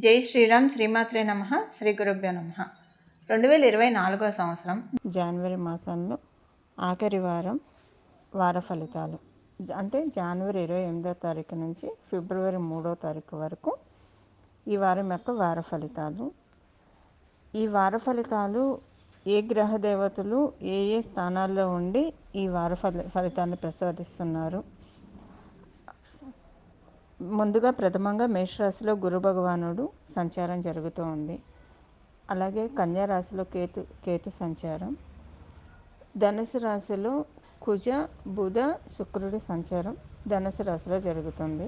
జై శ్రీరామ్, శ్రీమాత్రే నమః, శ్రీ గురుభ్యో నమః. 2024 సంవత్సరం జనవరి మాసంలో ఆఖరి వార ఫలితాలు అంటే జనవరి 28వ తారీఖు నుంచి ఫిబ్రవరి 3వ తారీఖు వరకు ఈ వారం యొక్క వార ఫలితాలు. ఈ వార ఫలితాలు ఏ గ్రహ దేవతలు ఏ ఏ స్థానాల్లో ఉండి ఈ వార ఫలితాన్ని ప్రసాదిస్తున్నారు. ముందుగా ప్రథమంగా మేషరాశిలో గురు భగవానుడు సంచారం జరుగుతూ ఉంది. అలాగే కన్యా రాశిలో కేతు సంచారం, ధనుసు రాశిలో కుజ బుధ శుక్రుడి సంచారం ధనుసు రాశిలో జరుగుతుంది.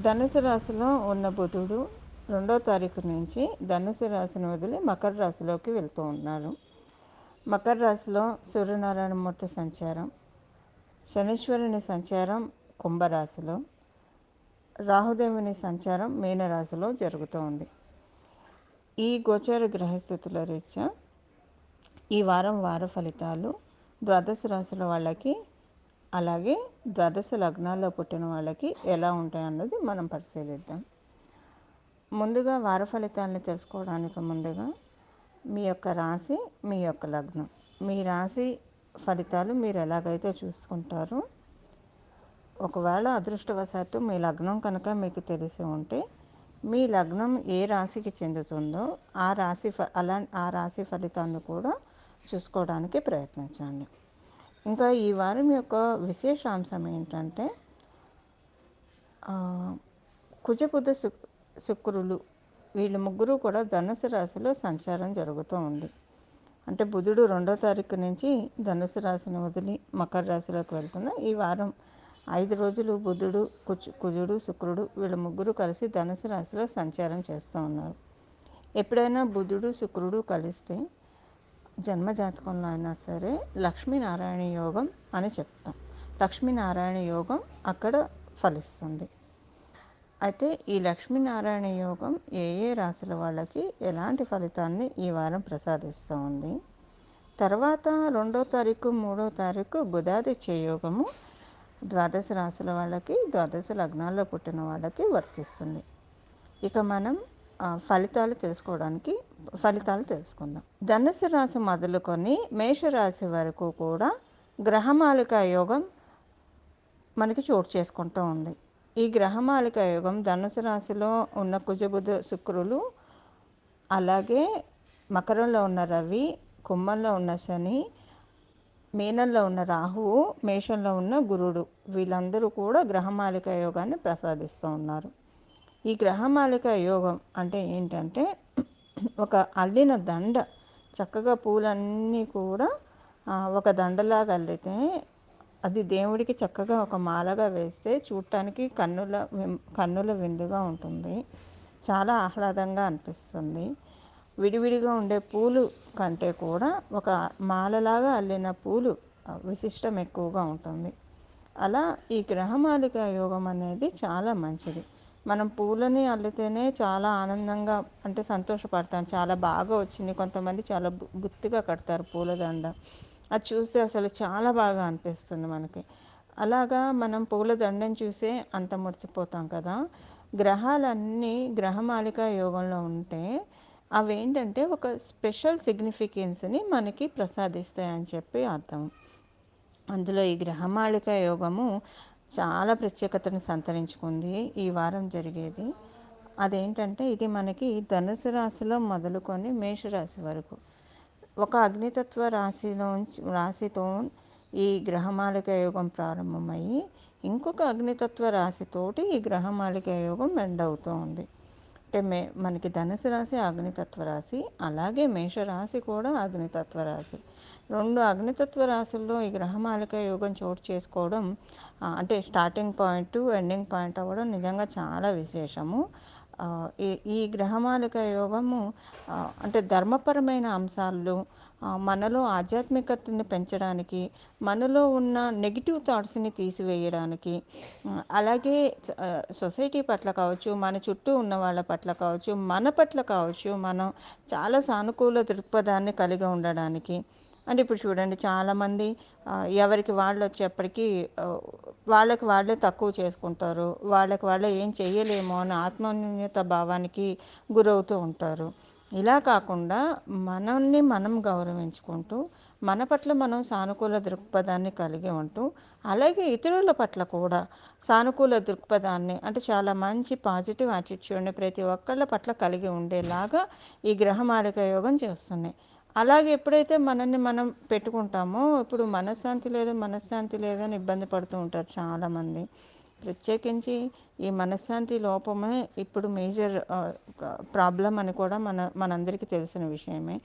ధనుసు రాశిలో ఉన్న బుధుడు 2వ తారీఖు నుంచి ధనుసు రాశిని వదిలి మకర రాశిలోకి వెళ్తూ ఉన్నారు. మకర రాశిలో సూర్యనారాయణమూర్తి సంచారం, శనీశ్వరుని సంచారం కుంభరాశిలో, రాహుదేవుని సంచారం మీనరాశిలో జరుగుతూ ఉంది. ఈ గోచార గ్రహస్థితుల రీత్యా ఈ వారం వార ఫలితాలు ద్వాదశ రాశుల వాళ్ళకి అలాగే ద్వాదశ లగ్నాల్లో పుట్టిన వాళ్ళకి ఎలా ఉంటాయన్నది మనం పరిశీలిద్దాం. ముందుగా వార ఫలితాలని తెలుసుకోవడానికి ముందుగా మీ యొక్క రాశి, మీ యొక్క లగ్నం, మీ రాశి ఫలితాలు మీరు ఎలాగైతే చూసుకుంటారో, ఒకవేళ అదృష్టవశాత్తు మీ లగ్నం కనుక మీకు తెలిసి ఉంటే మీ లగ్నం ఏ రాశికి చెందుతుందో ఆ రాశి ఫలితాన్ని కూడా చూసుకోవడానికి ప్రయత్నించండి. ఇంకా ఈ వారం యొక్క విశేషాంశం ఏంటంటే కుజబుధ శుక్రులు వీళ్ళు ముగ్గురు కూడా ధనుసు రాశిలో సంచారం జరుగుతూ ఉంది. అంటే బుధుడు 2వ తారీఖు నుంచి ధనుసు రాశిని వదిలి మకర రాశిలోకి వెళ్తున్న ఈ వారం 5 రోజులు బుధుడు కుజుడు శుక్రుడు వీళ్ళ ముగ్గురు కలిసి ధనుసు రాశిలో సంచారం చేస్తూ ఉన్నారు. ఎప్పుడైనా బుధుడు శుక్రుడు కలిస్తే జన్మజాతకంలో అయినా సరే లక్ష్మీనారాయణ యోగం అని చెప్తాం. లక్ష్మీనారాయణ యోగం అక్కడ ఫలిస్తుంది. అయితే ఈ లక్ష్మీనారాయణ యోగం ఏ ఏ రాశుల వాళ్ళకి ఎలాంటి ఫలితాన్ని ఈ వారం ప్రసాదిస్తూ ఉంది. తర్వాత 2వ తారీఖు 3వ తారీఖు బుధాదిత్య యోగము ద్వాదశ రాశుల వాళ్ళకి, ద్వాదశ లగ్నాల్లో పుట్టిన వాళ్ళకి వర్తిస్తుంది. ఇక మనం ఫలితాలు తెలుసుకుందాం. ధనుసు రాశి మొదలుకొని మేషరాశి వరకు కూడా గ్రహమాలిక యోగం మనకి చోటు చేసుకుంటూ ఉంది. ఈ గ్రహమాలిక యోగం ధనుసు రాశిలో ఉన్న కుజబుధ శుక్రులు, అలాగే మకరంలో ఉన్న రవి, కుంభంలో ఉన్న శని, మీనంలో ఉన్న రాహువు, మేషంలో ఉన్న గురుడు వీళ్ళందరూ కూడా గ్రహమాలిక యోగాన్ని ప్రసాదిస్తూ ఉన్నారు. ఈ గ్రహమాలిక యోగం అంటే ఏంటంటే ఒక అల్లిన దండ, చక్కగా పూలన్నీ కూడా ఒక దండలాగా అల్లితే అది దేవుడికి చక్కగా ఒక మాలగా వేస్తే చూడటానికి కన్నుల విందుగా ఉంటుంది. చాలా ఆహ్లాదంగా అనిపిస్తుంది. విడివిడిగా ఉండే పూలు కంటే కూడా ఒక మాలలాగా అల్లిన పూలు విశిష్టం ఎక్కువగా ఉంటుంది. అలా ఈ గ్రహమాలిక యోగం అనేది చాలా మంచిది. మనం పూలని అల్లితేనే చాలా ఆనందంగా అంటే సంతోషపడతాం. చాలా బాగా వచ్చింది. కొంతమంది చాలా గుత్తిగా కడతారు పూలదండ. అది చూస్తే అసలు చాలా బాగా అనిపిస్తుంది మనకి. అలాగా మనం పూలదండని చూసే అంత మురిసిపోతాం కదా. గ్రహాలన్నీ గ్రహమాలిక యోగంలో ఉంటే అవేంటంటే ఒక స్పెషల్ సిగ్నిఫికెన్స్ని మనకి ప్రసాదిస్తాయని చెప్పి అర్థం. అందులో ఈ గ్రహమాలిక యోగము చాలా ప్రత్యేకతను సంతరించుకుంది ఈ వారం జరిగేది. అదేంటంటే ఇది మనకి ధనుసు రాశిలో మొదలుకొని మేషరాశి వరకు ఒక అగ్నితత్వ రాశితో ఈ గ్రహమాలిక యోగం ప్రారంభమయ్యి ఇంకొక అగ్నితత్వ రాశితోటి ఈ గ్రహమాలిక యోగం ఎండ్ అవుతూ ఉంది. అంటే మనకి ధనుసు రాశి అగ్నితత్వ రాశి, అలాగే మేషరాశి కూడా అగ్నితత్వ రాశి. 2 అగ్నితత్వ రాశుల్లో ఈ గ్రహమాలిక యోగం చోటు చేసుకోవడం అంటే స్టార్టింగ్ పాయింట్ ఎండింగ్ పాయింట్ అవ్వడం నిజంగా చాలా విశేషము. ఈ గ్రహమాలిక యోగము అంటే ధర్మపరమైన అంశాల్లో మనలో ఆధ్యాత్మికతని పెంచడానికి, మనలో ఉన్న నెగిటివ్ థాట్స్ని తీసివేయడానికి, అలాగే సొసైటీ పట్ల కావచ్చు, మన చుట్టూ ఉన్న వాళ్ళ పట్ల కావచ్చు, మన పట్ల కావచ్చు, మనం చాలా సానుకూల దృక్పథాన్ని కలిగి ఉండడానికి. అంటే ఇప్పుడు చూడండి చాలామంది ఎవరికి వాళ్ళు వచ్చేప్పటికీ వాళ్ళకి వాళ్ళే తక్కువ చేసుకుంటారు, వాళ్ళకి వాళ్ళే ఏం చెయ్యలేమో అన్న ఆత్మన్యూన్యత భావానికి గురవుతూ ఉంటారు. ఇలా కాకుండా మనల్ని మనం గౌరవించుకుంటూ మన పట్ల మనం సానుకూల దృక్పథాన్ని కలిగి ఉంటూ, అలాగే ఇతరుల పట్ల కూడా సానుకూల దృక్పథాన్ని, అంటే చాలా మంచి పాజిటివ్ యాటిట్యూడ్ని ప్రతి ఒక్కళ్ళ పట్ల కలిగి ఉండేలాగా ఈ గ్రహమాలిక యోగం చేస్తుంది. అలాగే ఎప్పుడైతే మనల్ని మనం పెట్టుకుంటామో, ఇప్పుడు మనశ్శాంతి లేదని ఇబ్బంది పడుతూ ఉంటారు చాలామంది. ప్రత్యేకించి ఈ మనశ్శాంతి లోపమే ఇప్పుడు మేజర్ ప్రాబ్లం అని కూడా మనందరికీ తెలిసిన విషయమే.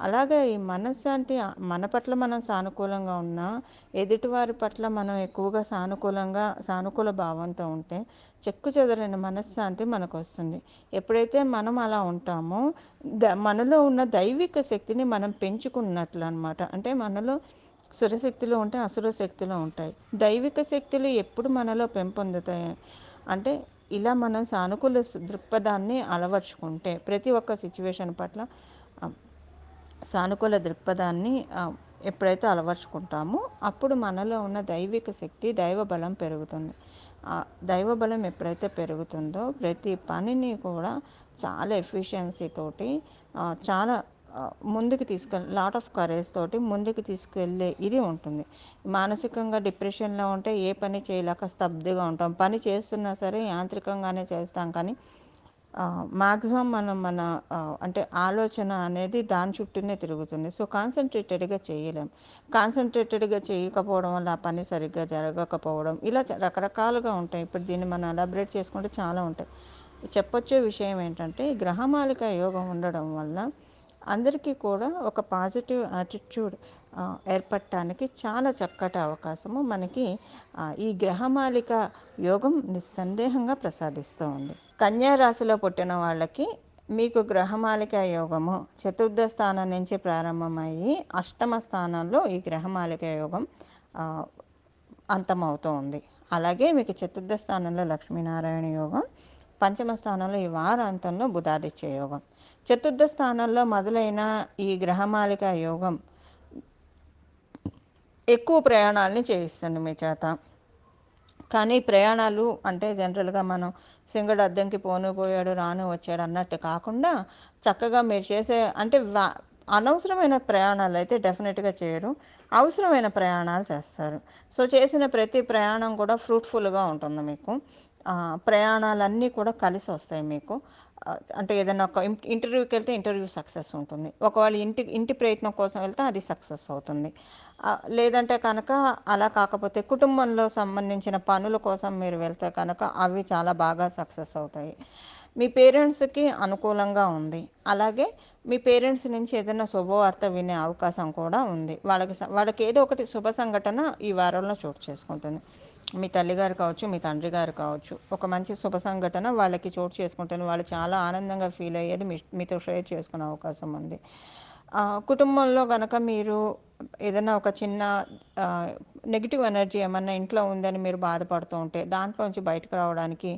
అలాగే ఈ మనశ్శాంతి మన పట్ల మనం సానుకూలంగా ఉన్నా, ఎదుటివారి పట్ల మనం ఎక్కువగా సానుకూల భావంతో ఉంటే చెక్కు చెదరని మనశ్శాంతి మనకు వస్తుంది. ఎప్పుడైతే మనం అలా ఉంటామో మనలో ఉన్న దైవిక శక్తిని మనం పెంచుకున్నట్లు అనమాట. అంటే మనలో సురశక్తులు ఉంటాయి, అసుర శక్తులు ఉంటాయి. దైవిక శక్తులు ఎప్పుడు మనలో పెంపొందుతాయి అంటే, ఇలా మనం సానుకూల దృక్పథాన్ని అలవర్చుకుంటే ప్రతి ఒక్క సిచ్యువేషన్ పట్ల సానుకూల దృక్పథాన్ని ఎప్పుడైతే అలవర్చుకుంటామో అప్పుడు మనలో ఉన్న దైవిక శక్తి, దైవ బలం పెరుగుతుంది. దైవ బలం ఎప్పుడైతే పెరుగుతుందో ప్రతి పనిని కూడా చాలా ఎఫిషియన్సీ తోటి చాలా ముందుకు లాట్ ఆఫ్ కరేజ్ తోటి ముందుకు తీసుకెళ్ళే ఇది ఉంటుంది. మానసికంగా డిప్రెషన్లో ఉంటే ఏ పని చేయలేక స్తబ్దుగా ఉంటాం. పని చేస్తున్నా సరే యాంత్రికంగానే చేస్తాం, కానీ మ్యాక్సిమం మన అంటే ఆలోచన అనేది దాని చుట్టూనే తిరుగుతుంది. సో కాన్సన్ట్రేటెడ్గా చేయలేం. కాన్సన్ట్రేటెడ్గా చేయకపోవడం వల్ల ఆ పని సరిగ్గా జరగకపోవడం, ఇలా రకరకాలుగా ఉంటాయి. ఇప్పుడు దీన్ని మనం ఎలాబరేట్ చేసుకుంటే చాలా ఉంటాయి. చెప్పొచ్చే విషయం ఏంటంటే, గ్రహమాలిక యోగం ఉండడం వల్ల అందరికీ కూడా ఒక పాజిటివ్ యాటిట్యూడ్ ఏర్పడటానికి చాలా చక్కటి అవకాశము మనకి ఈ గ్రహమాలిక యోగం నిస్సందేహంగా ప్రసాదిస్తూ ఉంది. కన్యా రాశిలో పుట్టిన వాళ్ళకి మీకు గ్రహమాలిక యోగము చతుర్థ స్థానం నుంచి ప్రారంభమయ్యి అష్టమ స్థానంలో ఈ గ్రహమాలిక యోగం అంతమవుతూ ఉంది. అలాగే మీకు చతుర్థ స్థానంలో లక్ష్మీనారాయణ యోగం, పంచమ స్థానంలో ఈ వారాంతంలో బుధాదిత్య యోగం. చతుర్థ స్థానంలో మొదలైన ఈ గ్రహమాలిక యోగం ఎక్కువ ప్రయాణాలని చేయిస్తుంది మీ చేత. కానీ ప్రయాణాలు అంటే జనరల్గా మనం సింగడు అద్దంకి పోను పోయాడు రాను వచ్చాడు అన్నట్టు కాకుండా చక్కగా మీరు చేసే అంటే అనవసరమైన ప్రయాణాలు అయితే డెఫినెట్గా చేయరు, అవసరమైన ప్రయాణాలు చేస్తారు. సో చేసిన ప్రతి ప్రయాణం కూడా ఫ్రూట్ఫుల్గా ఉంటుంది మీకు. ప్రయాణాలన్నీ కూడా కలిసి వస్తాయి మీకు. అంటే ఏదైనా ఒక ఇంటర్వ్యూకి వెళ్తే ఇంటర్వ్యూ సక్సెస్ ఉంటుంది, ఒకవేళ ఇంటి ప్రయత్నం కోసం వెళ్తే అది సక్సెస్ అవుతుంది. లేదంటే కనుక అలా కాకపోతే కుటుంబంలో సంబంధించిన పనుల కోసం మీరు వెళ్తే కనుక అవి చాలా బాగా సక్సెస్ అవుతాయి. మీ పేరెంట్స్కి అనుకూలంగా ఉంది. అలాగే మీ పేరెంట్స్ నుంచి ఏదైనా శుభవార్త వినే అవకాశం కూడా ఉంది. వాళ్ళకి ఏదో ఒకటి శుభ సంఘటన ఈ వారంలో చోటు చేసుకుంటుంది. మీ తల్లిగారు కావచ్చు, మీ తండ్రి గారు కావచ్చు, ఒక మంచి శుభ సంఘటన వాళ్ళకి చోటు చేసుకుంటుంది. వాళ్ళు చాలా ఆనందంగా ఫీల్ అయ్యేది మీతో షేర్ చేసుకునే అవకాశం ఉంది. కుటుంబంలో కనుక మీరు ఏదైనా ఒక చిన్న నెగిటివ్ ఎనర్జీ ఏమన్నా ఇంట్లో ఉందని మీరు బాధపడుతూ ఉంటే దాంట్లోంచి బయటకు రావడానికి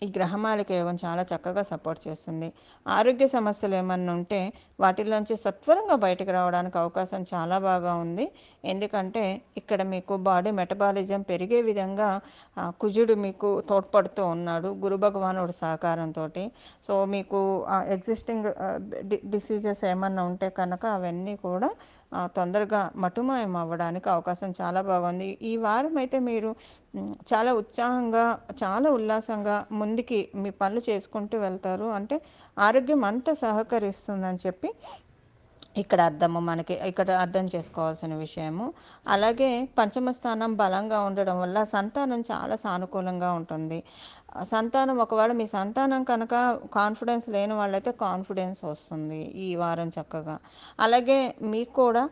ఈ గ్రహమాలిక యోగం చాలా చక్కగా సపోర్ట్ చేస్తుంది. ఆరోగ్య సమస్యలు ఏమన్నా ఉంటే వాటిల్లోంచి సత్వరంగా బయటకు రావడానికి అవకాశం చాలా బాగా ఉంది. ఎందుకంటే ఇక్కడ మీకు బాడీ మెటబాలిజం పెరిగే విధంగా కుజుడు మీకు తోడ్పడుతూ ఉన్నాడు గురు భగవానుడు సహకారంతో. సో మీకు ఎగ్జిస్టింగ్ డిసీజెస్ ఏమన్నా ఉంటే కనుక అవన్నీ కూడా తొందరగా మటుమాయం అవ్వడానికి అవకాశం చాలా బాగుంది. ఈ వారం అయితే మీరు చాలా ఉత్సాహంగా, చాలా ఉల్లాసంగా ముందుకి మీ పనులు చేసుకుంటూ వెళ్తారు. అంటే ఆరోగ్యం అంతా సహకరిస్తుందని చెప్పి ఇక్కడ అర్థం చేసుకోవాల్సిన విషయము. అలాగే పంచమ స్థానం బలంగా ఉండడం వల్ల సంతానం చాలా సానుకూలంగా ఉంటుంది. సంతానం ఒకవేళ మీ సంతానం కనుక కాన్ఫిడెన్స్ లేని వాళ్ళైతే కాన్ఫిడెన్స్ వస్తుంది ఈ వారం చక్కగా. అలాగే మీకు కూడా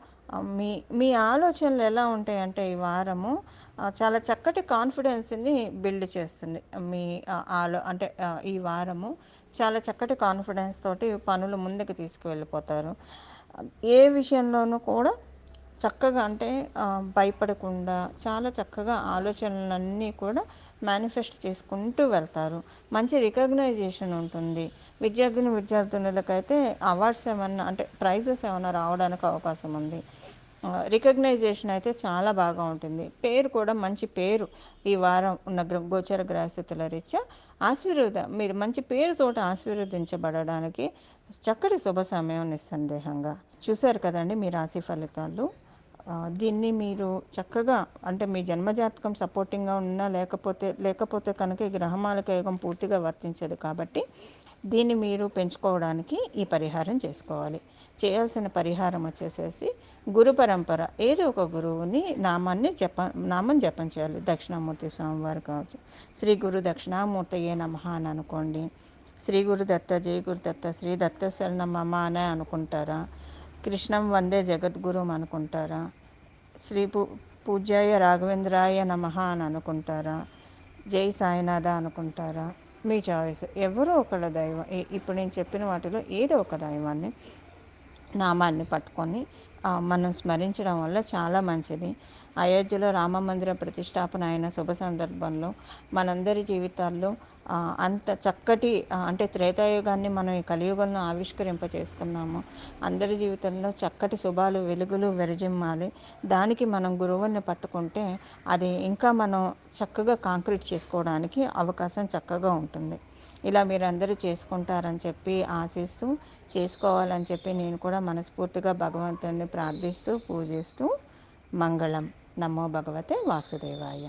మీ మీ ఆలోచనలు ఎలా ఉంటాయంటే ఈ వారము చాలా చక్కటి కాన్ఫిడెన్స్ని బిల్డ్ చేస్తుంది. మీ అంటే ఈ వారము చాలా చక్కటి కాన్ఫిడెన్స్ తోటి పనులు ముందుకు తీసుకువెళ్ళిపోతారు. ఏ విషయంలోనూ కూడా చక్కగా అంటే భయపడకుండా చాలా చక్కగా ఆలోచనలన్నీ కూడా మేనిఫెస్ట్ చేసుకుంటూ వెళ్తారు. మంచి రికగ్నైజేషన్ ఉంటుంది. విద్యార్థులకైతే అవార్డ్స్ ఏమన్నా అంటే ప్రైజెస్ ఏమైనా రావడానికి అవకాశం ఉంది. రికగ్నైజేషన్ అయితే చాలా బాగా ఉంటుంది. పేరు కూడా మంచి పేరు. ఈ వారం ఉన్న గోచర గ్రహస్థితుల రీత్యా మీరు మంచి పేరుతోటి ఆశీర్వదించబడడానికి చక్కటి శుభ సమయం నిస్సందేహంగా. చూశారు కదండి మీ రాశి ఫలితాలు. దీన్ని మీరు చక్కగా అంటే మీ జన్మజాతకం సపోర్టింగ్గా ఉన్నా లేకపోతే కనుక ఈ గ్రహమాలిక యోగం పూర్తిగా వర్తించదు కాబట్టి దీన్ని మీరు పెంచుకోవడానికి ఈ పరిహారం చేసుకోవాలి. చేయాల్సిన పరిహారం వచ్చేసేసి గురు పరంపర ఏదో ఒక గురువుని నామం జపం చేయాలి. దక్షిణామూర్తి స్వామివారు కావచ్చు, శ్రీ గురు దక్షిణామూర్తయే నమః అని అనుకోండి. శ్రీ గురు దత్త, జయ గురు దత్త, శ్రీ దత్త శరణం మమ అనే అనుకుంటారా, కృష్ణం వందే జగద్గురుం అనుకుంటారా, శ్రీ పూజ్యాయ రాఘవేంద్రాయ నమః అని అనుకుంటారా, జై సాయినాథ అనుకుంటారా, మీ చాయిస్. ఎవరో ఒకళ్ళ దైవం, ఇప్పుడు నేను చెప్పిన వాటిలో ఏదో ఒక దైవాన్ని నామాన్ని పట్టుకొని మనం స్మరించడం వల్ల చాలా మంచిది. అయోధ్యలో రామ మందిర ప్రతిష్టాపన అయిన శుభ సందర్భంలో మనందరి జీవితాల్లో అంత చక్కటి అంటే త్రేతాయుగాన్ని మనం ఈ కలియుగంలో ఆవిష్కరింపచేసుకున్నాము. అందరి జీవితంలో చక్కటి శుభాలు వెలుగులు విరజిమ్మాలి. దానికి మనం గురువుని పట్టుకుంటే అది ఇంకా మనం చక్కగా కాంక్రీట్ చేసుకోవడానికి అవకాశం చక్కగా ఉంటుంది. ఇలా మీరందరూ చేసుకుంటారని చెప్పి ఆశిస్తూ, చేసుకోవాలని చెప్పి నేను కూడా మనస్ఫూర్తిగా భగవంతుడిని ప్రార్థిస్తూ పూజిస్తూ మంగళం. నమో భగవతే వాసుదేవాయ.